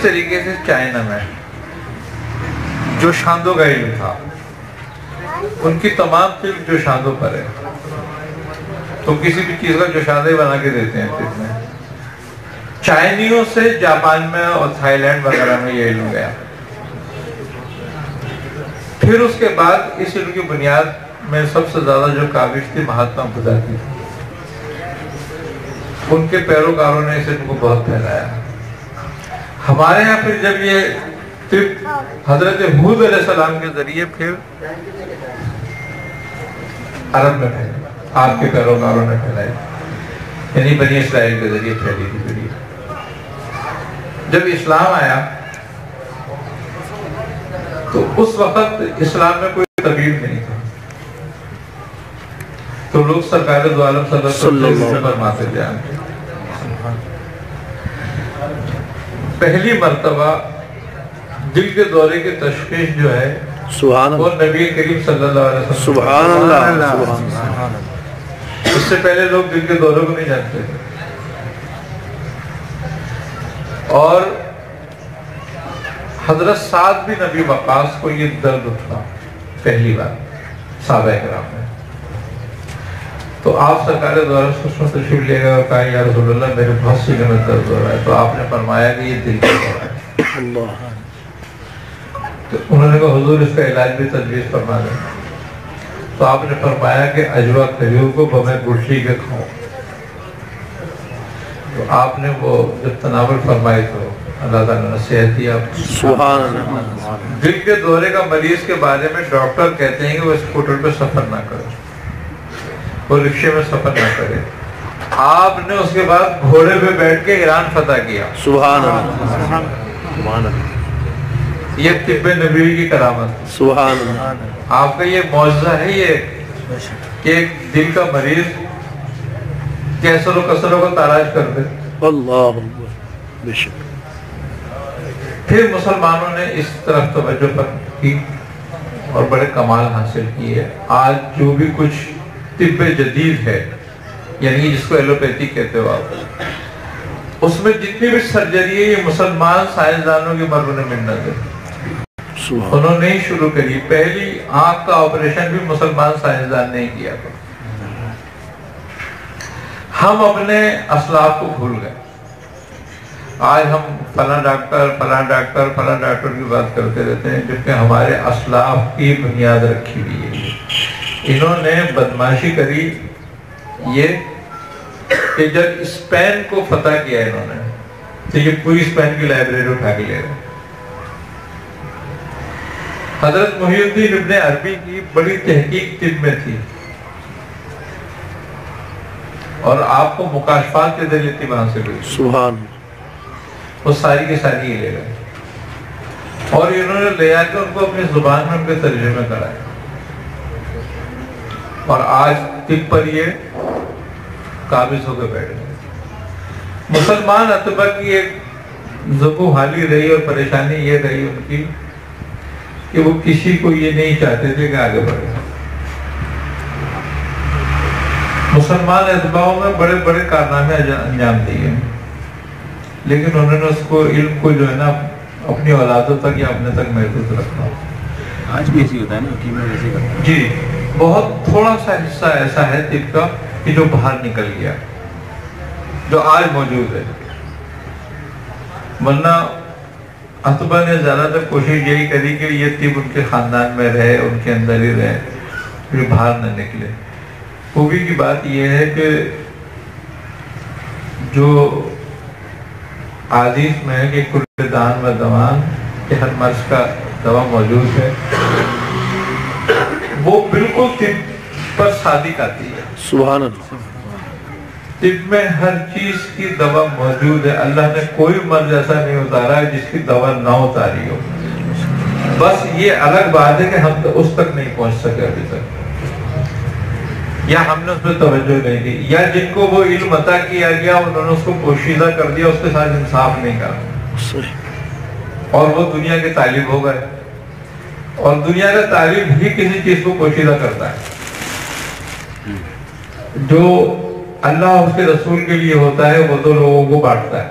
طریقے سے چائنا میں جو شاندوں کا علم تھا، ان کی تمام فلم جو شاندوں پر ہے، تو کسی بھی چیز کا جو شاندے بنا کے دیتے ہیں فلم میں. چائنیوں سے جاپان میں اور تھائی لینڈ وغیرہ میں یہ علم گیا. پھر اس کے بعد اس علم کی بنیاد میں سب سے زیادہ جو کاوش تھی مہاتما بدھا کی. ان کے پیروکاروں نے اس علم کو بہت پھیلایا. ہمارے یہاں پھر جب یہ طب حضرت ہود علیہ السلام کے ذریعے پھر عرب میں پھیلی، آپ کے پیروکاروں نے پھیلائی، یعنی بنی اسرائیل کے ذریعے پھیلی تھی پھر. جب اسلام آیا تو اس وقت اسلام میں کوئی طبیب نہیں تھا، تو لوگ سرکار دو عالم صلی اللہ علیہ وسلم فرماتے تھے. پہلی مرتبہ دل کے دورے کی تشخیص جو ہے وہ نبی کریم صلی اللہ علیہ وسلم. سبحان اللہ. اس سے پہلے لوگ دل کے دورے کو نہیں جانتے تھے. اور حضرت سعد بن ابی وقاص کو یہ درد اٹھا پہلی بار صحابہ کرام میں. تو آپ سرکار دوارا اس میں تشریف لے گئے اور کہا یا رسول اللہ میرے بہت سینے میں درد ہو رہا ہے. تو آپ نے فرمایا کہ یہ دل کا دورہ ہے. تو انہوں نے کہا حضور اس کا علاج بھی تجویز فرما دیں. تو آپ نے فرمایا کہ اجوا کھجور کو بمیں گڑشی کے کھاؤ. تو آپ نے وہ جب تناول فرمائی تو اللہ تعالیٰ نے صحت دی آپ. سبحان اللہ. دل کے دورے کا مریض کے بارے میں ڈاکٹر کہتے ہیں کہ وہ اسکوٹر پہ سفر نہ کرے، وہ رکشے میں سفر نہ کرے. آپ نے اس کے بعد گھوڑے پہ بیٹھ کے ایران فتح کیا. سبحان اللہ. یہ طب نبوی کی کرامت. سبحان اللہ. آپ کا یہ معجزہ ہے یہ کہ ایک دل کا مریض کیسر و کسروں کو تاراج کر دے. اللہ بے شک. پھر مسلمانوں نے اس طرف توجہ پر کی اور بڑے کمال حاصل کیے. آج جو بھی کچھ طب جدید ہے، یعنی جس کو ایلوپیتھی کہتے ہو آپ، اس میں جتنی بھی سرجری ہے یہ مسلمان سائنسدانوں کی مرہون منت ہے. انہوں نے ہی شروع کری. پہلی آنکھ کا آپریشن بھی مسلمان سائنسدان نے ہی کیا تھا. ہم اپنے اسلاف کو بھول گئے. آج ہم فلاں ڈاکٹر کی بات کرتے رہتے ہیں جبکہ ہمارے اسلاف کی بنیاد رکھی ہوئی ہے. انہوں نے بدماشی کری یہ کہ جب اسپین کو فتح کیا انہوں نے تو یہ پوری اسپین کی لائبریری اٹھا کے لے گئے. حضرت محی الدین ابن عربی کی بڑی تحقیق طب میں تھی اور آپ کو مکاشفات کے ذریعے طب حاصل ہوئی. سبحان. وہ ساری کی ساری لے گئے اور انہوں نے لے آ کے ان کو اپنی زبان میں ان کے ترجمے کرائے. اور آج طب پر یہ قابض ہو کے بیٹھ گئے. مسلمان اطباء کی ایک زبو حالی رہی اور پریشانی یہ رہی ان کی کہ وہ کسی کو یہ نہیں چاہتے تھے کہ آگے بڑھے. مسلمان اطباؤں میں بڑے بڑے کارنامے انجام دیے لیکن انہوں نے اس کو علم کو جو ہے نا اپنی اولادوں تک یا اپنے تک محدود رکھا. آج بھی ایسی ہوتا ہے نا ٹیم میں ویسے کرتا ہے. جی بہت تھوڑا سا حصہ ایسا ہے طب کا کہ جو باہر نکل گیا جو آج موجود ہے. ورنہ اطباء نے زیادہ تر کوشش یہی کری کہ یہ طب ان کے خاندان میں رہے، ان کے اندر ہی رہے، پھر باہر نہ نکلے. خوبی کی بات یہ ہے کہ جو حدیث میں ہے کہ کل دان و دوان کہ ہر مرض کا دوا موجود ہے، وہ بالکل طب پر صادق آتی ہے. سبحان اللہ. طب میں ہر چیز کی دوا موجود ہے. اللہ نے کوئی مرض ایسا نہیں اتارا جس کی دوا نہ اتاری ہو. بس یہ الگ بات ہے کہ ہم تو اس تک نہیں پہنچ سکے ابھی تک، یا ہم نے اس پہ توجہ نہیں دی، یا جن کو وہ علم عطا کیا گیا انہوں نے اس کو پوشیدہ کر دیا، اس کے ساتھ انصاف نہیں کرا اور وہ دنیا کے طالب ہو گئے. اور دنیا کا طالب ہی کسی چیز کو پوشیدہ کرتا ہے. جو اللہ اس کے رسول کے لیے ہوتا ہے وہ تو لوگوں کو بانٹتا ہے.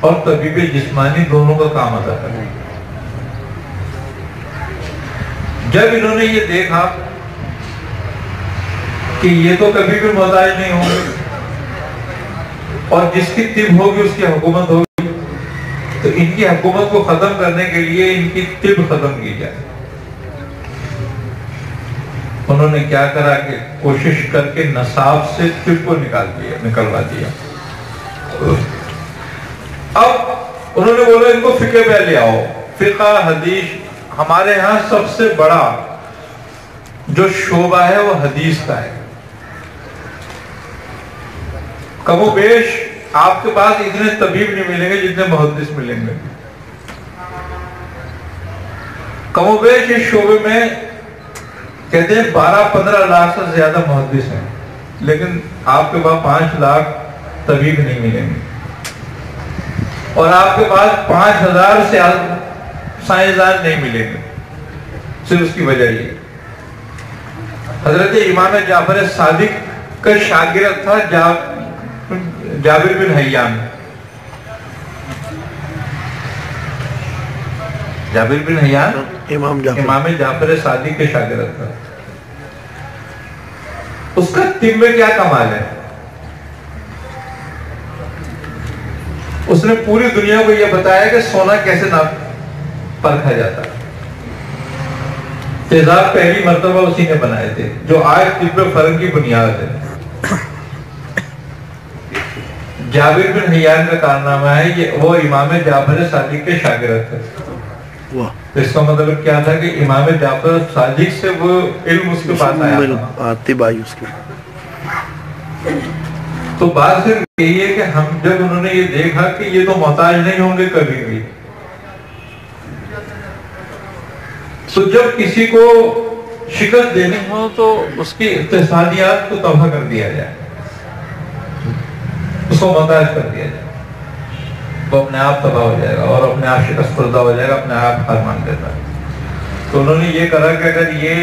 اور طبیب جسمانی دونوں کا کام ادا کرتے ہیں۔ جب انہوں نے یہ دیکھا کہ یہ تو کبھی بھی محتاج نہیں ہوں گے اور جس کی طب ہوگی اس کی حکومت ہوگی، تو ان کی حکومت کو ختم کرنے کے لیے ان کی طب ختم کی جائے۔ انہوں نے کیا کرا کہ کوشش کر کے نصاب سے طب کو نکلوا دیا۔ اب انہوں نے بولا ان کو فقہ پہ لے آؤ۔ فقہ حدیث ہمارے ہاں سب سے بڑا جو شعبہ ہے وہ حدیث کا ہے۔ کم و بیش آپ کے پاس اتنے طبیب نہیں ملیں گے جتنے محدث ملیں گے۔ کم و بیش اس شعبے میں کہتے ہیں 12-15 لاکھ سے زیادہ محدث ہیں، لیکن آپ کے پاس 5 لاکھ طبیب نہیں ملیں گے، اور آپ کے پاس 5000 سے سائنسدان نہیں ملیں گے۔ صرف اس کی وجہ یہ حضرت امام جعفر صادق کا شاگرد تھا جابر بن حیان۔ جابر بن حیان امام جعفر صادق کے شاگرد تھا۔ اس کا طب میں کیا کمال ہے، اس نے پوری دنیا کو یہ بتایا کہ سونا کیسے پرکھا جاتا ہے۔ تیزاب پہلی مرتبہ اسی نے بنائے تھے، جو آج طب فرن کی بنیاد ہے۔ جابر بن حیان کا کارنامہ ہے، وہ امام جعفر صادق کے شاگرد تھے۔ اس کا مطلب کیا تھا کہ امام جعفر صادق سے وہ علم اس کے پاس آیا تھا۔ تو بات صرف یہی ہے کہ ہم جب انہوں نے یہ دیکھا کہ یہ تو محتاج نہیں ہوں گے کبھی بھی، تو جب کسی کو شکست دینی ہو تو اس کی اقتصادیات کو تباہ کر دیا جائے، اس کو محتاج کر دیا جائے، وہ اپنے آپ تباہ ہو جائے گا اور اپنے آپ شکست خوردہ ہو جائے گا، اپنے آپ ہار مان دیتا ہے۔ تو انہوں نے یہ کرا کہ اگر یہ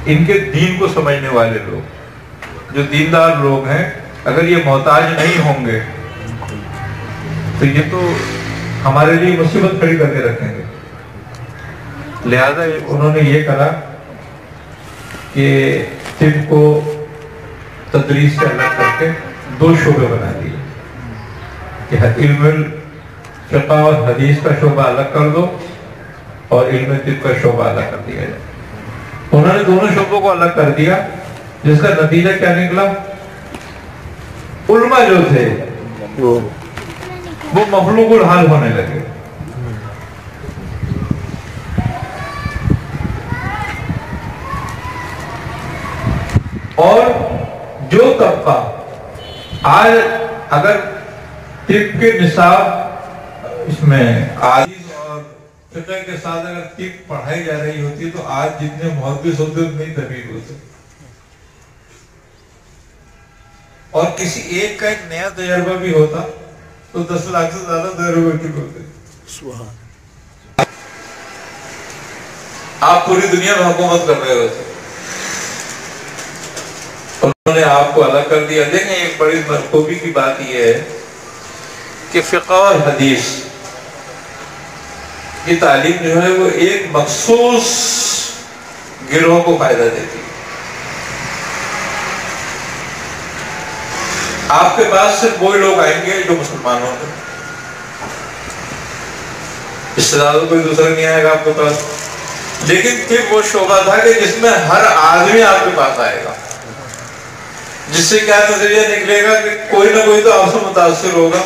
ان کے دین کو سمجھنے والے لوگ، جو دیندار لوگ ہیں، اگر یہ محتاج نہیں ہوں گے تو یہ تو ہمارے لیے مصیبت کھڑی کر کے رکھیں گے۔ لہذا انہوں نے یہ کرا کہ طب کو تدریس سے الگ کر کے 2 شعبے بنا دیے کہ علم فقہ اور حدیث کا شعبہ الگ کر دو اور علم طب کا شعبہ الگ کر دیا جائے۔ انہوں نے دونوں شعبوں کو الگ کر دیا، جس کا نتیجہ کیا نکلا، علماء جو تھے وہ مخلوق الحال ہونے لگے۔ اور جو طبقہ آج اگر طب کے نصاب اس میں حدیث اور فقہ کے ساتھ اگر طب پڑھائی جا رہی ہوتی تو آج جتنے محدث ہوتے اتنے ہی طبیب ہوتے، اور کسی ایک کا ایک نیا تجربہ بھی ہوتا تو 10 لاکھ سے زیادہ تجربے ہو چکے ہوتے۔ آپ پوری دنیا میں حکومت کر رہے ہوتے، انہوں نے آپ کو الگ کر دیا۔ دیکھیں ایک بڑی خوبی کی بات یہ ہے کہ فقہ اور حدیث کی تعلیم جو ہے وہ ایک مخصوص گروہ کو فائدہ دیتی ہے۔ آپ کے پاس صرف وہی لوگ آئیں گے جو مسلمان ہوں گے، اس سے زیادہ کوئی دوسرا نہیں آئے گا آپ کے پاس۔ لیکن پھر وہ شعبہ تھا کہ جس میں ہر آدمی آپ کے پاس آئے گا، جس سے کیا نظریہ نکلے گا کہ کوئی نہ کوئی تو آپ سے متاثر ہوگا۔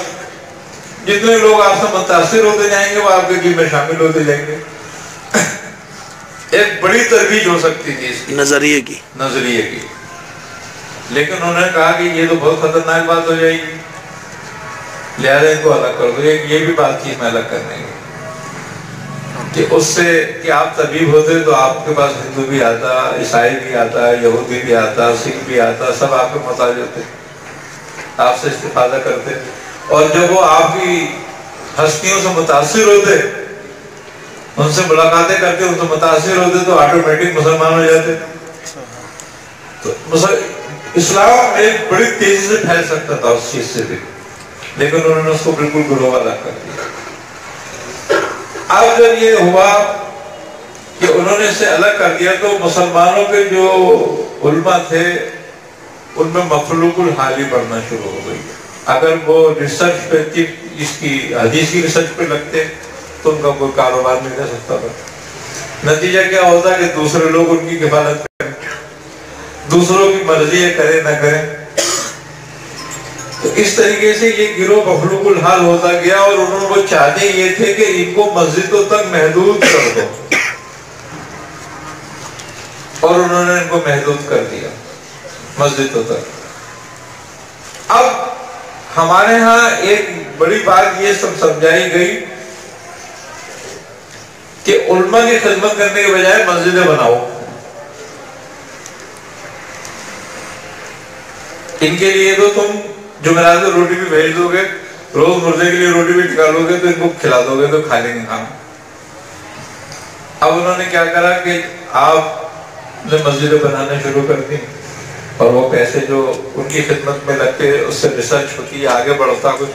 جتنے لوگ آپ سے متاثر ہوتے جائیں گے وہ آپ کے دین میں شامل ہوتے جائیں گے۔ ایک بڑی ترویج ہو سکتی تھی اس کی نظریے کی۔ لیکن انہوں نے کہا کہ یہ تو بہت خطرناک بات ہو جائے گی، لہذا ان کو الگ کر دو۔ یہ بھی بات چیز میں الگ کرنے گی کہ اس سے کہ آپ طبیب ہوتے تو آپ کے پاس ہندو بھی آتا، عیسائی بھی آتا، یہودی بھی آتا، سکھ بھی آتا، سب آپ کے محتاج ہوتے، آپ سے استفادہ کرتے، اور جب وہ آپ کی ہستیوں سے متاثر ہوتے، ان سے ملاقاتیں کرتے، ان سے متاثر ہوتے تو آٹومیٹک مسلمان ہو جاتے۔ تو اسلام ایک بڑی تیزی سے پھیل سکتا تھا اس چیز سے بھی، لیکن انہوں نے اس کو بالکل گروہ الگ کر دیا۔ اب جب یہ ہوا کہ انہوں نے اسے الگ کر دیا تو مسلمانوں کے جو علماء تھے ان میں مخلوق الحالی بڑھنا شروع ہو گئی۔ اگر وہ ریسرچ پہ اس کی حدیث کی ریسرچ پہ لگتے تو ان کا کوئی کاروبار نہیں کر سکتا تھا۔ نتیجہ کیا ہوتا کہ دوسرے لوگ ان کی کفالت کریں، دوسروں کی مرضی ہے کریں نہ کریں۔ تو اس طریقے سے یہ گروہ مخلوق الحال ہوتا گیا، اور انہوں کو چاہتے یہ تھے کہ ان کو مسجدوں تک محدود کر دو، اور انہوں نے ان کو محدود کر دیا مسجدوں تک۔ اب ہمارے ہاں ایک بڑی بات یہ سب سمجھائی گئی کہ علماء کی خدمت کرنے کے بجائے مسجدیں بناؤ، ان کے لیے تو تم جمعرات کو روٹی بھی بھیج دو گے، روز مرزے کے لیے روٹی بھی نکالو گے تو ان کو کھلا دو گے تو کھا لیں گے کھانا۔ اب انہوں نے کیا کرا کہ آپ نے مسجدیں بنانا شروع کر دی، اور وہ پیسے جو ان کی خدمت میں لگتے اس سے ریسرچ ہوتی ہے، آگے بڑھتا کچھ،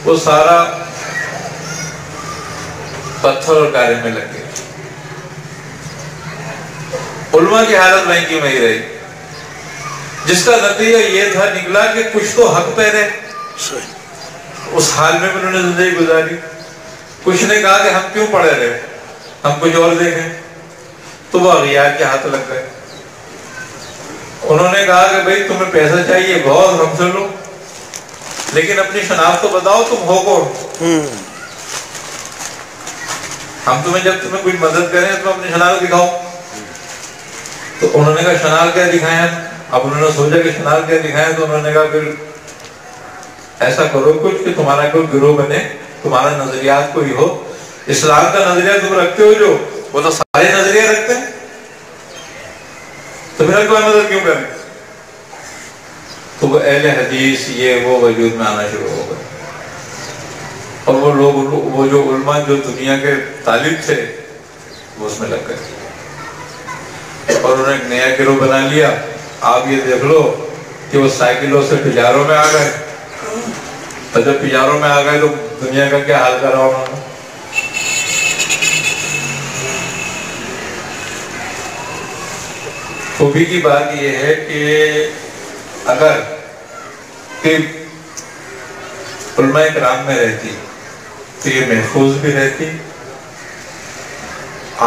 وہ سارا پتھر اور گارے میں لگ گئے۔ علماء کی حالت وہیں کی وہیں رہی، جس کا نتیجہ یہ تھا نکلا کہ کچھ تو حق پہ رہے، اس حال میں انہوں نے زندگی گزاری۔ کچھ نے کہا کہ ہم کیوں پڑے رہے، ہم کچھ اور دیکھیں، تو وہ اغیار کے ہاتھ لگ گئے۔ انہوں نے کہا کہ بھئی تمہیں پیسہ چاہیے بہت، ہم سے لو، لیکن اپنی شناخت تو بتاؤ تم ہو کون، ہم تمہیں جب تمہیں کوئی مدد کریں تو اپنی شناخت دکھاؤ۔ تو انہوں نے کہا شناخت کیا دکھائیں ہم؟ اب انہوں نے سوچا کہ شناخت کیا دکھائیں، تو انہوں نے کہا پھر ایسا کرو کچھ کہ تمہارا کوئی گروہ بنے، تمہارا نظریات کوئی ہو، اسلام کا نظریہ تم رکھتے ہو جو، وہ تو سارے نظریہ رکھتے ہیں، تو پھر کوئی مدد کیوں کریں؟ تو وہ اہل حدیث یہ وہ وجود میں آنا شروع ہو گئے، اور وہ لوگ، وہ جو علماء جو دنیا کے طالب تھے وہ اس میں لگ گئے، اور انہوں نے ایک نیا گروہ بنا لیا۔ آپ یہ دیکھ لو کہ وہ سائیکلوں سے پجاروں میں آ گئے، اور جب پجاروں میں آ گئے تو دنیا کا کیا حال کرا انہوں نے۔ خوبی کی بات یہ ہے کہ اگر علماء کرام میں رہتی تو یہ محفوظ بھی رہتی،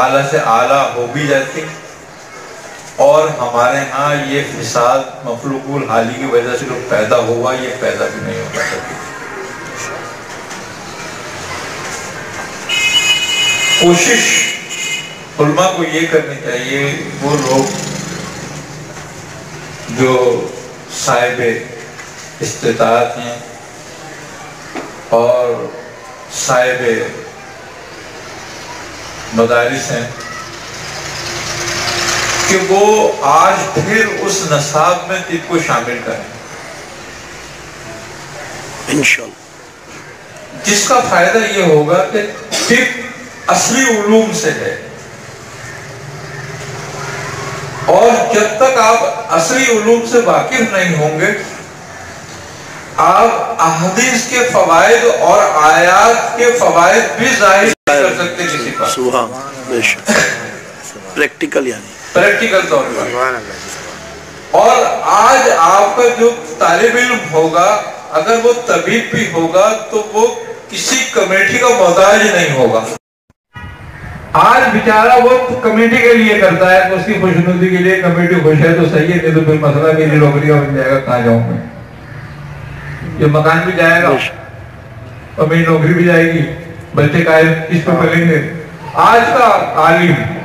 اعلیٰ سے اعلیٰ ہو بھی جاتی، اور ہمارے ہاں یہ فساد مخلوق الحالی کی وجہ سے جو پیدا ہوا یہ پیدا بھی نہیں ہوتا کبھی۔ کوشش علماء کو یہ کرنی چاہیے، وہ لوگ جو صاحب استطاعت ہیں اور صاحب مدارس ہیں، کہ وہ آج پھر اس نصاب میں طب کو شامل کریں، انشاءاللہ، جس کا فائدہ یہ ہوگا کہ طب اصلی علوم سے ہے، اور جب تک آپ اصلی علوم سے واقف نہیں ہوں گے آپ احادیث کے فوائد اور آیات کے فوائد بھی ظاہر نہیں کر سکتے کسی پر، سبحان بے شک، پریکٹیکل یعنی پریکٹیکل طور پر۔ اور آج آپ کا جو طالب علم ہوگا اگر وہ طبیب بھی ہوگا تو وہ کسی کمیٹی کا محتاج نہیں ہوگا۔ آج بیچارہ وہ کمیٹی کے لیے کرتا ہے، اس کی خوشنودی کے لیے کمیٹی خوش ہے تو صحیح ہے، نہیں تو پھر مسئلہ میری نوکری کا بن جائے گا، کہاں جاؤں میں، یہ مکان بھی جائے گا اور میری نوکری بھی جائے گی، بچے قائم کس پہ پلیں گے۔ آج کا عالم،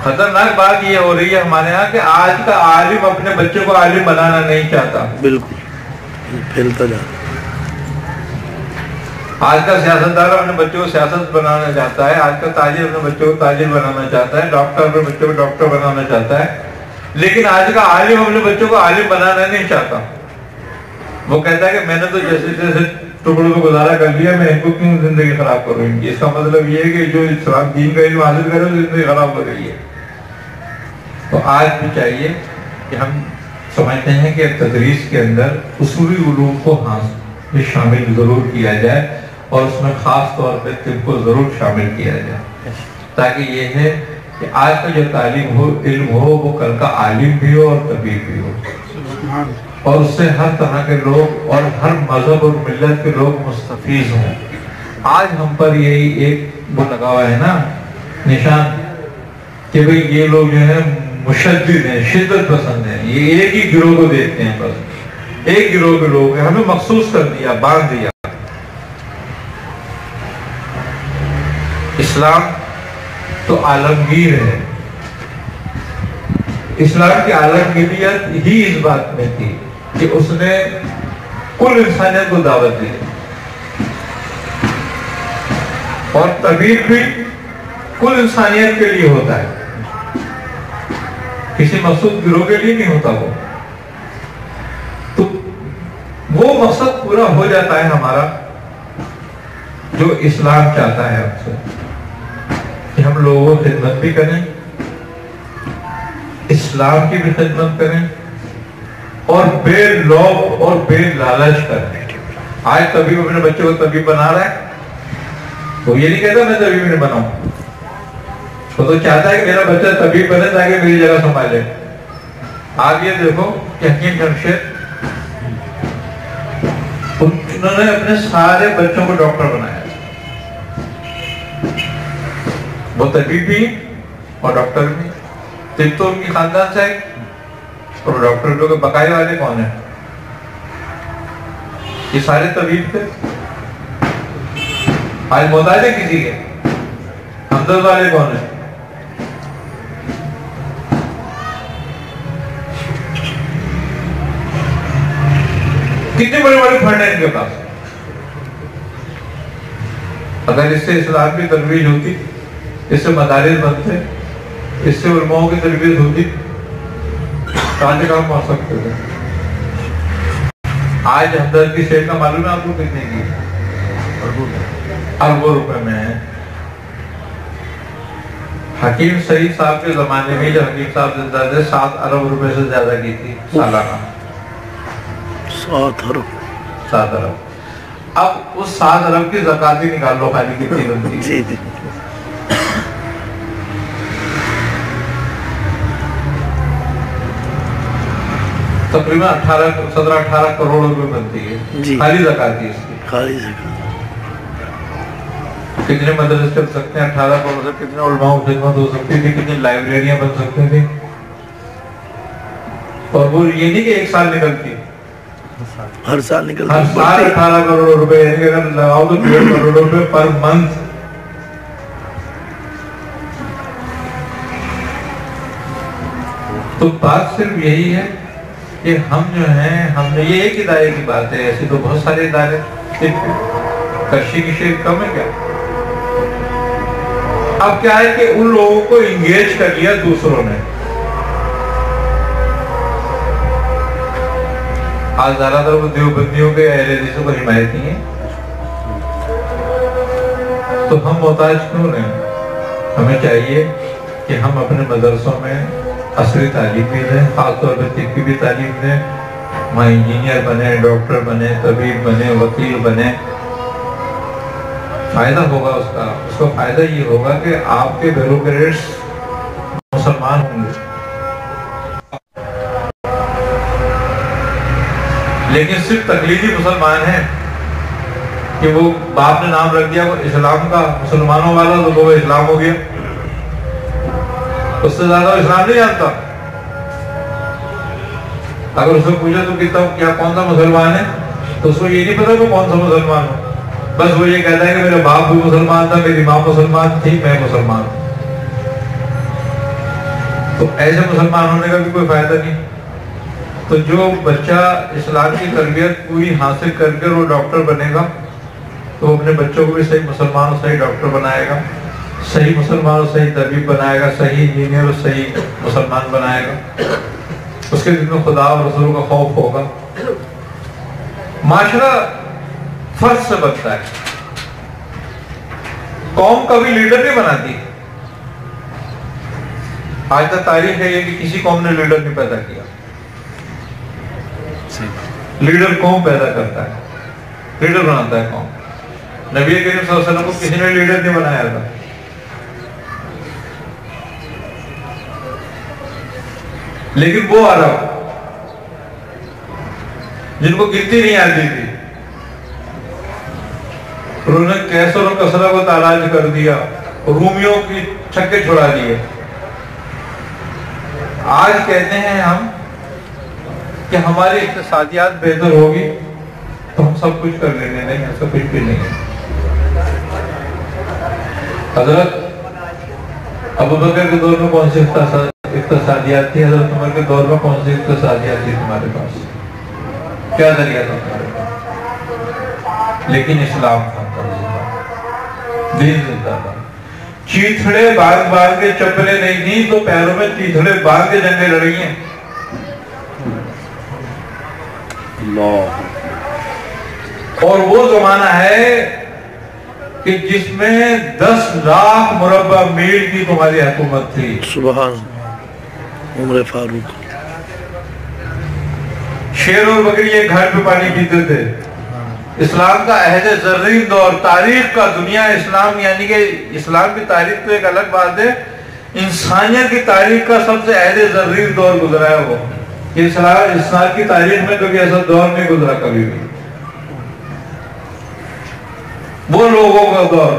خطرناک بات یہ ہو رہی ہے ہمارے ہاں کہ آج کا عالم اپنے بچے کو عالم بنانا نہیں چاہتا، بالکل پھیلتا جا رہا۔ آج کا سیاستدار اپنے بچوں کو سیاست بنانا چاہتا ہے، آج کا تاجر اپنے بچوں کو تاجر بنانا چاہتا ہے، ڈاکٹر اپنے بچوں کو ڈاکٹر بنانا چاہتا ہے، لیکن آج کا عالم اپنے بچوں کو عالم بنانا نہیں چاہتا۔ وہ کہتا ہے کہ میں نے تو جیسے جیسے ٹکڑوں کو گزارا کر لیا، میں ان کو کیوں زندگی خراب کروں ان کی۔ اس کا مطلب یہ ہے کہ جو اسلام دین کا علم حاصل کرے وہ زندگی خراب ہو رہی ہے۔ تو آج بھی چاہیے کہ ہم سمجھتے ہیں کہ تدریس کے اندر اصولی علوم کو بھی شامل ضرور کیا جائے، اور اس میں خاص طور پہ طب کو ضرور شامل کیا جائے، تاکہ یہ ہے کہ آج کا جو تعلیم ہو، علم ہو، وہ کل کا عالم بھی ہو اور طبیب بھی ہو، اور اس سے ہر طرح کے لوگ اور ہر مذہب اور ملت کے لوگ مستفیض ہوں۔ آج ہم پر یہی ایک وہ لگا ہوا ہے نا نشان کہ بھئی یہ لوگ جو ہے مشدد ہیں، شدت پسند ہیں، یہ ایک ہی گروہ کو دیکھتے ہیں، بس ایک گروہ کے لوگ ہیں، ہمیں مخصوص کر دیا، باندھ دیا۔ اسلام تو عالمگیر ہے، اسلام کی عالمگیریت ہی اس بات میں تھی کہ اس نے کل انسانیت کو دعوت دی، اور طبیب بھی کل انسانیت کے لیے ہوتا ہے، کسی مخصوص گروہ کے لیے نہیں ہوتا۔ تو وہ مقصد پورا ہو جاتا ہے ہمارا جو اسلام چاہتا ہے ہم سے، کہ ہم لوگوں کی خدمت بھی کریں، اسلام کی بھی خدمت کریں، اور بے لوگ اور بے لالچ کریں۔ آج طبیب اپنے بچوں کو طبیب بنا رہا ہے، وہ یہ نہیں کہتا میں طبیب نہیں بناؤں، وہ تو چاہتا ہے کہ میرا بچہ طبیب بنے تاکہ میری جگہ سنبھالے۔ آپ یہ دیکھو کہ حکیم جمشید انہوں نے اپنے سارے بچوں کو ڈاکٹر بنایا، وہ طبیب بھی اور ڈاکٹر بھی، طب تو ان کی خاندان سے ہے، اور ڈاکٹر لوگ بقائی والے کون ہیں؟ یہ سارے طبیب تھے۔ آج محتاج ہے کسی کے؟ ہمدرد والے کون ہیں؟ کتنے بڑے بڑے فنڈ ہیں ان کے پاس۔ اگر اس سے اسلام کی ترویج ہوتی، اس سے مدارس بنتے، اس سے علماء کی تربیت ہوتی، کہاں سے کام پہنچ سکتے تھے۔ آج ہمدرد کی شیخ کا معلوم ہے آپ کو کتنے کی؟ اربوں روپے میں ہے۔ حکیم سعید صاحب کے زمانے میں جب حکیم صاحب زندہ تھے 7 ارب روپے سے زیادہ کی تھی سالانہ، 7 ارب۔ اب اس 7 ارب کی زکات ہی نکال لو، خالی کتنی بنتی ہے؟ تقریباً 17-18 کروڑ روپے بنتی ہے خالی زکات ہی اس کی، خالی زکات۔ کتنے مدرسے چل سکتے ہیں 18 کروڑ سے؟ کتنے علماء کی خدمت ہو سکتی تھی؟ کتنی لائبریریاں بن سکتی تھی؟ اور وہ یہ نہیں کہ ایک سال نکلتی، ہر سال نکلتی، ہر سال 18 کروڑ روپے، یعنی کہ اگر لگاؤ تو 1.5 کروڑ روپے پر منتھ۔ تو بات صرف یہی ہے کہ ہم جو ہیں، ہم نے یہ ایک ادارے کی بات ہے، ایسے تو بہت سارے ادارے، کرشی کی شیخ کم ہے کیا؟ اب کیا ہے کہ ان لوگوں کو انگیج کر لیا دوسروں نے۔ آج زیادہ تر وہ دیوبندیوں کے اہل حدیثوں کو حمایتی ہیں، تو ہم محتاج کیوں رہیں؟ ہمیں چاہیے کہ ہم اپنے مدرسوں میں عصری تعلیم بھی دیں، خاص طور پہ طب کی بھی تعلیم دیں، وہاں انجینئر بنے، ڈاکٹر بنے، طبیب بنے، وکیل بنے۔ فائدہ ہوگا اس کا، اس کا فائدہ یہ ہوگا کہ آپ کے بیوروکریٹس مسلمان ہوں گے، لیکن صرف تقلیدی مسلمان ہیں کہ وہ باپ نے نام رکھ دیا وہ اسلام کا، مسلمانوں والا، تو وہ اسلام ہو گیا، اس سے زیادہ اسلام نہیں جانتا۔ اگر اس سے پوچھا تو کیا کون سا مسلمان ہے، تو اس کو یہ نہیں پتا کہ کون سا مسلمان ہو، بس وہ یہ کہتا ہے کہ میرا باپ بھی مسلمان تھا، میری ماں مسلمان تھی، میں مسلمان ہوں۔ تو ایسے مسلمان ہونے کا بھی کوئی فائدہ نہیں۔ تو جو بچہ اسلام کی تربیت پوری حاصل کر کے وہ ڈاکٹر بنے گا، تو اپنے بچوں کو بھی صحیح مسلمان اور صحیح ڈاکٹر بنائے گا، صحیح مسلمان اور صحیح طبیب بنائے گا، صحیح انجینئر اور صحیح مسلمان بنائے گا۔ اس کے دل میں خدا اور رسول کا خوف ہوگا۔ معاشرہ فرد سے بنتا ہے، قوم کا بھی لیڈر نہیں بناتی۔ آج تک تاریخ ہے یہ کہ کسی قوم نے لیڈر نہیں پیدا کیا، لیڈر قوم پیدا کرتا ہے۔ لیڈر بناتا ہے قوم. نبی کریم صلی اللہ علیہ وسلم کو کسی نے لیڈر نہیں بنایا تھا. لیکن وہ عرب جن کو گنتی نہیں آتی تھی، انہوں نے کیسر اور کسرا کو تاراج کر دیا، رومیوں کی چھکے چھڑا دیے. آج کہتے ہیں ہم کہ ہماری اقتصادیات بہتر ہوگی تو ہم سب کچھ کر لیں گے. نہیں، ایسا کچھ بھی نہیں ہے. حضرت ابوبکر کے دور میں کون سی اقتصادیات تھی؟ حضرت عمر کے دور میں کون سی اقتصادیات تھی تمہارے پاس؟ کیا ذریعہ تھا تمہارے پاس؟ لیکن اسلام تھا، دین زندہ تھا. چیتھڑے باغ کے چپلے نہیں تھی تو پیروں میں چیتھڑے باغ کے جنگیں لڑی ہیں. اور وہ زمانہ ہے کہ جس میں 10 لاکھ مربع میل کی تمہاری حکومت تھی. سبحان عمر فاروق. شیر اور بکری ایک گھر پہ پانی پیتے تھے. اسلام کا عہد زرین دور، تاریخ کا دنیا اسلام، یعنی کہ اسلام کی تاریخ تو ایک الگ بات ہے، انسانیت کی تاریخ کا سب سے عہد زرین دور گزرا ہے وہ. اسلام کی تاریخ میں کبھی ایسا دور نہیں گزرا کبھی بھی. وہ لوگوں کا دور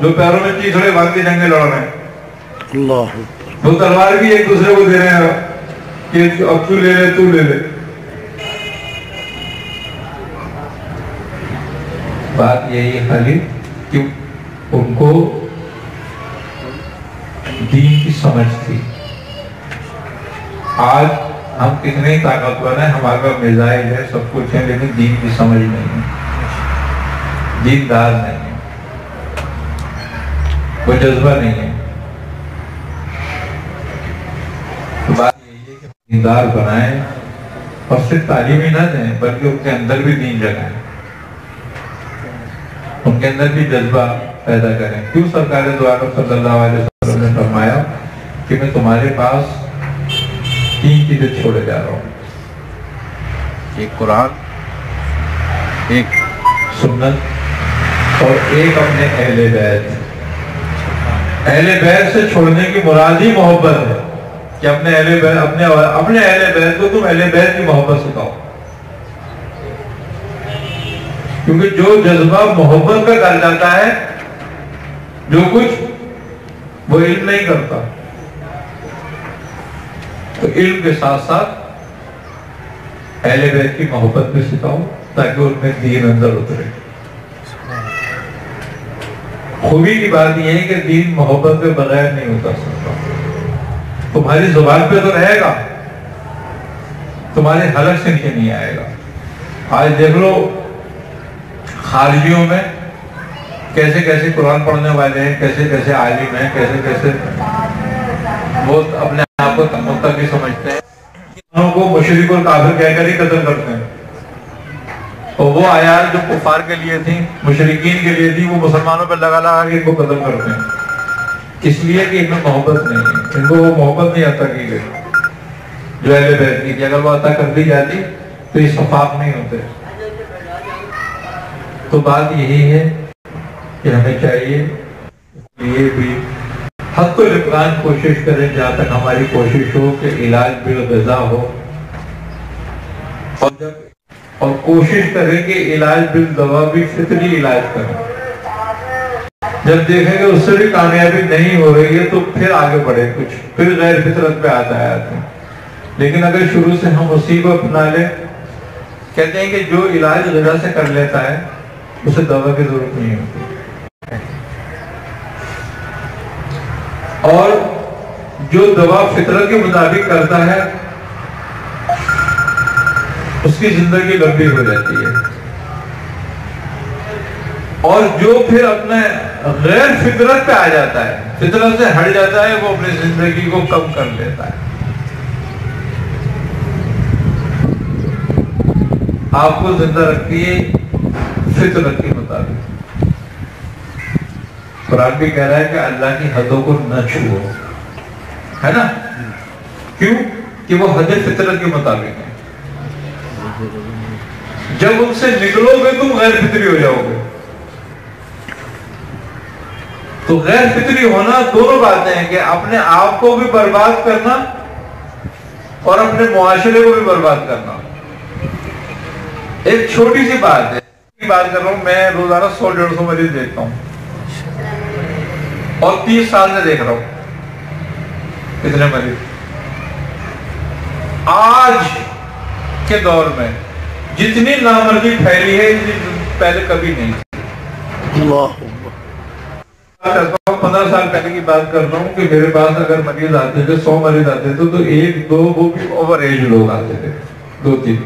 جو پیروں میں چیتھڑے باندھ کے جنگیں لڑ رہے ہیں. اللہ وہ تلوار بھی ایک دوسرے کو دے رہے ہیں کہ اب تو لے لے، تو لے لے. بات یہی خالی کہ ان کو دین کی سمجھ تھی. آج ہم کتنے طاقتور ہیں، ہمارا میزائل ہے، سب کچھ ہے، لیکن دین کی سمجھ نہیں ہے، دیندار نہیں ہے، وہ جذبہ نہیں ہے. تو بات یہی ہے کہ دیندار بنائیں اور صرف تعلیم ہی نہ دیں بلکہ ان کے اندر بھی دین جگائیں، ان کے اندر بھی جذبہ پیدا کریں. کیوں سرکار دو عالم صلی اللہ علیہ وسلم نے فرمایا کہ میں تمہارے پاس 3 چیزیں چھوڑے جا رہا ہوں، ایک قرآن، ایک سنت اور ایک اپنے اہل بیت. اہل بیت سے چھوڑنے کی مراد ہی محبت ہے کہ اپنے اہل بیت کو تم اہل بیت کی محبت سکھاؤ. کیونکہ جو جذبہ محبت پہ کر جاتا ہے جو کچھ، وہ علم نہیں کرتا. تو علم کے ساتھ ساتھ اہل بیت کی محبت بھی سکھاؤ تاکہ ان میں دین اندر اترے. خوبی کی بات یہ ہے کہ دین محبت کے بغیر نہیں اتر سکتا. تمہاری زبان پہ تو رہے گا، تمہارے حلق سے نیچے نہیں آئے گا. آج دیکھ لو خارجیوں میں کیسے کیسے قرآن پڑھنے والے ہیں، کیسے کیسے عالم ہیں، کیسے کیسے وہ اپنے آپ کو متقی سمجھتے ہیں، انہوں کو مشرک اور کافر کہہ کر ہی قتل کرتے ہیں. اور وہ آیات جو کفار کے لیے تھیں، مشرکین کے لیے تھی، وہ مسلمانوں پہ لگا لگا کے ان کو قتل کرتے ہیں. اس لیے کہ ان میں محبت نہیں ہے، ان کو وہ محبت نہیں عطا کی گئی جو اہل بیت کی تھی. اگر وہ عطا کر دی جاتی تو یہ صفاق نہیں ہوتے. تو بات یہی ہے کہ ہمیں چاہیے یہ بھی حد الامکان کوشش کریں جہاں تک ہماری کوشش ہو کہ علاج بالغذا ہو، اور کوشش کریں کہ علاج بالدوا بھی فطری علاج کریں. جب دیکھیں کہ اس سے بھی کامیابی نہیں ہو رہی ہے تو پھر آگے بڑھے، کچھ پھر غیر فطرت پہ آتا ہے. لیکن اگر شروع سے ہم اسی کو اپنا لیں، کہتے ہیں کہ جو علاج غذا سے کر لیتا ہے اسے دوا کی ضرورت نہیں ہوتی. اور جو دوا فطرت کے مطابق کرتا ہے اس کی زندگی لمبی ہو جاتی ہے. اور جو پھر اپنے غیر فطرت پہ آ جاتا ہے، فطرت سے ہٹ جاتا ہے، وہ اپنی زندگی کو کم کر لیتا ہے. آپ کو زندہ رکھتی ہے فطرت کے مطابق. قرآن بھی کہہ رہا ہے کہ اللہ کی حدوں کو نہ چھوؤ، ہے نا؟ کیوں کہ وہ حد فطرت کے مطابق ہے. جب ان سے نکلو گے تم غیر فطری ہو جاؤ گے. تو غیر فطری ہونا دونوں باتیں ہیں کہ اپنے آپ کو بھی برباد کرنا اور اپنے معاشرے کو بھی برباد کرنا. ایک چھوٹی سی بات ہے بات کر رہا ہوں، میں روزانہ 100-150 مریض دیکھتا ہوں اور 30 سال سے دیکھ رہا ہوں کتنے مریض. آج کے دور میں جتنی نامردی پھیلی ہے پہلے کبھی نہیں. 15 سال پہلے کی بات کر رہا ہوں کہ میرے پاس اگر مریض آتے تھے 100 مریض آتے تھے تو 1-2 وہ بھی اوور ایج لوگ آتے تھے، 2-3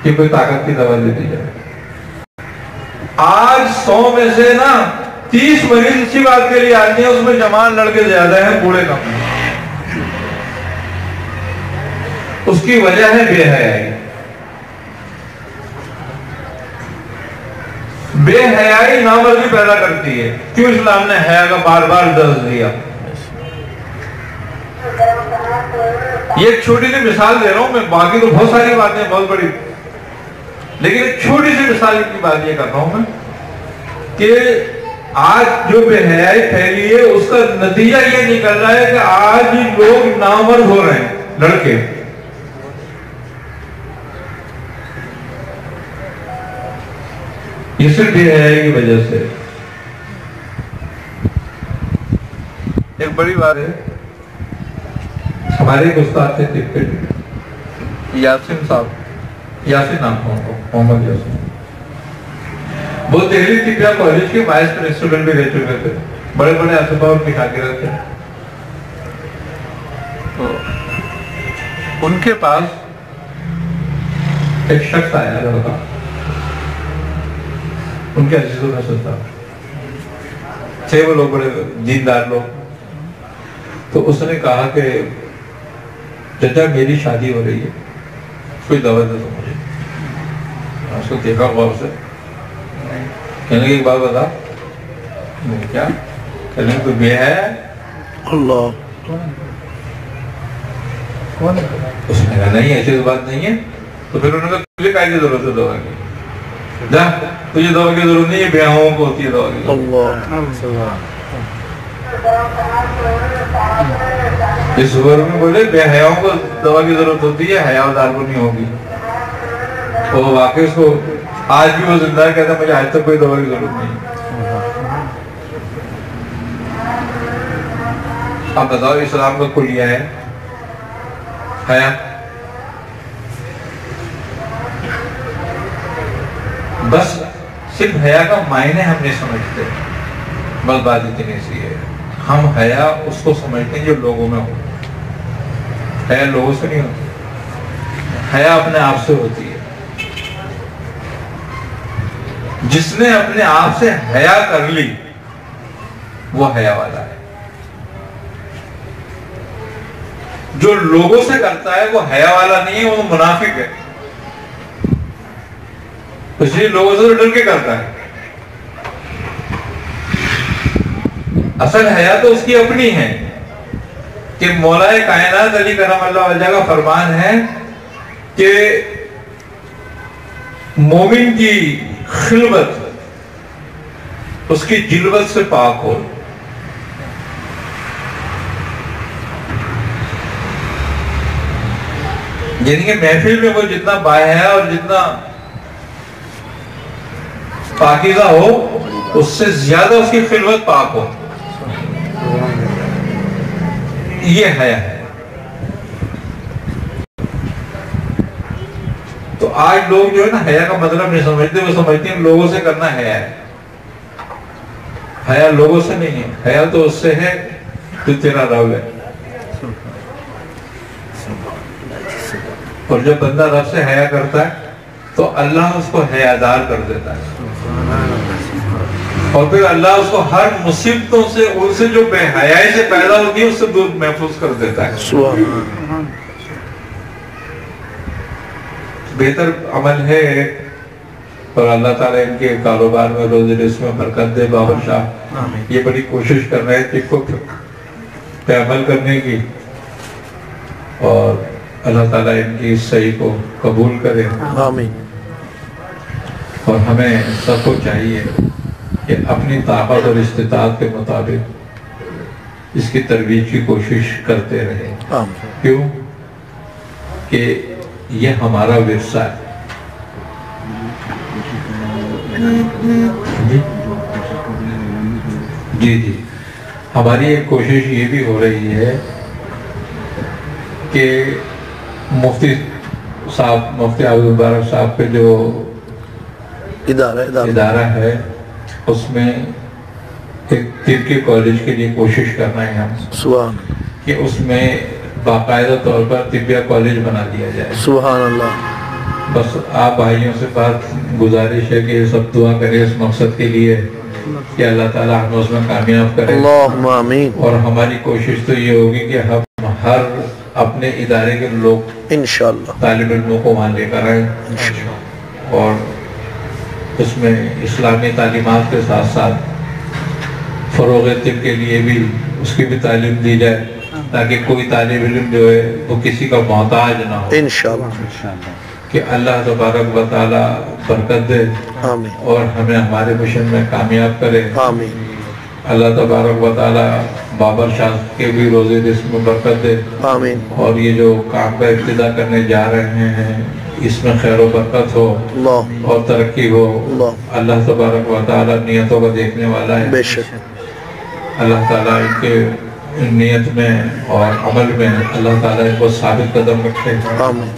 کہ کوئی طاقت کی دوا دے دی جائے. آج 100 میں سے نا 30 مریض اسی بات کے لیے آتے ہیں، اس میں جوان لڑکے زیادہ ہیں، بوڑھے کم ہیں. اس کی وجہ ہے بے حیائی. بے حیائی نامردی پیدا کرتی ہے. کیوں اسلام نے حیا کا بار بار درس دیا؟ یہ ایک چھوٹی سی مثال دے رہا ہوں میں، باقی تو بہت ساری باتیں بہت بڑی، لیکن ایک چھوٹی سی مثال کی بات یہ کر رہا ہوں میں کہ آج جو بے حیائی پھیلی ہے اس کا نتیجہ یہ نکل رہا ہے کہ آج لوگ نامرد ہو رہے ہیں، لڑکے. یہ صرف بے حیائی کی وجہ سے. ایک بڑی بات ہے، ہمارے ایک استاد تھے طب کے، یاسین صاحب، یاسین نام تھا ان کو، محمد یاسین. وہ دہلی طبیہ کالج کے وائس پرنسپل بھی رہ چکے تھے، بڑے بڑے اسباب اور مشاغرہ تھے. تو ان کے پاس ایک شخص آیا لڑکا، ان کے عزیز الحسن تھا، تھے وہ لوگ بڑے دیندار لوگ. تو اس نے کہا کہ چچا میری شادی ہو رہی ہے، کوئی دوا دے دو مجھے. اس کو دیکھا غور سے، کہنے کی ایک بات بتا. کیا کہنے کوئی بے ہے؟ اللہ. اس نے کہا نہیں ایسی بات نہیں ہے. تو پھر انہوں نے کہا تجھے کیا کی ضرورت ہے دوا کی؟ جا، تجھے دوا کی ضرورت نہیں ہے، بیاہوں کو ہوتی ہے دوا کی ضرورت. اس ورگ میں بولے بے حیاؤں کو دوا کی ضرورت ہوتی ہے، حیاءدار کو نہیں ہوگی. وہ واقعی اس کو آج بھی وہ زندہ ہے، کہتا ہے مجھے آج تک کوئی دوا کی ضرورت نہیں. اب بتاؤ اسلام کا کلیہ ہے حیا. بس صرف حیا کا معنی ہم نہیں سمجھتے، بس بات اتنی سی ہے. ہم حیا اس کو سمجھتے ہیں جو لوگوں میں ہو. حیا لوگوں سے نہیں ہوتی، حیا اپنے آپ سے ہوتی ہے. جس نے اپنے آپ سے حیا کر لی وہ حیا والا ہے. جو لوگوں سے کرتا ہے وہ حیا والا نہیں ہے، وہ منافق ہے. اس لیے لوگوں سے ڈر کے کرتا ہے. اصل حیا تو اس کی اپنی ہے کہ مولا کائنات علی کرم اللہ وجہ کا فرمان ہے کہ مومن کی خلوت اس کی جلوت سے پاک ہو. یعنی کہ محفل میں وہ جتنا باحیا اور جتنا پاکیزہ ہو اس سے زیادہ اس کی خلوت پاک ہو. یہ حیا ہے. تو آج لوگ جو ہے نا حیا کا مطلب نہیں سمجھتے، وہ سمجھتے ہیں لوگوں سے کرنا حیا ہے. حیا لوگوں سے نہیں ہے، حیا تو اس سے ہے جو تیرا رب ہے. اور جب بندہ رب سے حیا کرتا ہے تو اللہ اس کو حیادار کر دیتا ہے، اور پھر اللہ اس کو ہر مصیبتوں سے، ان سے جو بے حیائی سے پیدا ہوتی ہے اس سے دور محفوظ کر دیتا ہے. بہتر عمل ہے. اور اللہ تعالیٰ ان کے کاروبار میں روزی رزق میں برکت دے. بابر شاہ یہ بڑی کوشش کر رہے ہیں کہ پہ عمل کرنے کی، اور اللہ تعالیٰ ان کی صحیح کو قبول کرے. آمین. اور ہمیں سب کو چاہیے کہ اپنی طاقت اور استطاعت کے مطابق اس کی ترویج کی کوشش کرتے رہیں. کیوں کہ یہ ہمارا ورثہ ہے. جی ہماری ایک کوشش یہ بھی ہو رہی ہے کہ مفتی عبد البارک صاحب کے جو ادارہ ہے اس میں ایک طبی کالج کے لیے کوشش کرنا ہے ہم کہ اس میں باقاعدہ طور پر طبیہ کالج بنا دیا جائے. سبحان اللہ. بس آپ بھائیوں سے بات گزارش ہے کہ سب دعا کریں اس مقصد کے لیے کہ اللہ تعالیٰ ہمیں اس میں کامیاب کرے. اللہم آمین. اور ہماری کوشش تو یہ ہوگی کہ ہم ہر اپنے ادارے کے لوگ انشاءاللہ طالب علموں کو وہاں لے کر آئیں اور اس میں اسلامی تعلیمات کے ساتھ ساتھ فروغ طب کے لیے بھی اس کی بھی تعلیم دی جائے تاکہ کوئی طالب علم جو ہے وہ کسی کا محتاج نہ ہو. انشاءاللہ. کہ اللہ تبارک و تعالیٰ برکت دے آمین. اور ہمیں ہمارے مشن میں کامیاب کرے. آمین. اللہ تبارک و تعالیٰ بابر شاہ کے بھی روزے رزق میں برکت دے. آمین. اور یہ جو کام کا ابتدا کرنے جا رہے ہیں اس میں خیر و برکت ہو اللہ. اور ترقی ہو. اللہ. اللہ تبارک و تعالیٰ نیتوں کو دیکھنے والا ہے. بے شک. اللہ تعالیٰ ان کے نیت میں اور عمل میں اللہ تعالیٰ ان کو ثابت قدم رکھے. آمین.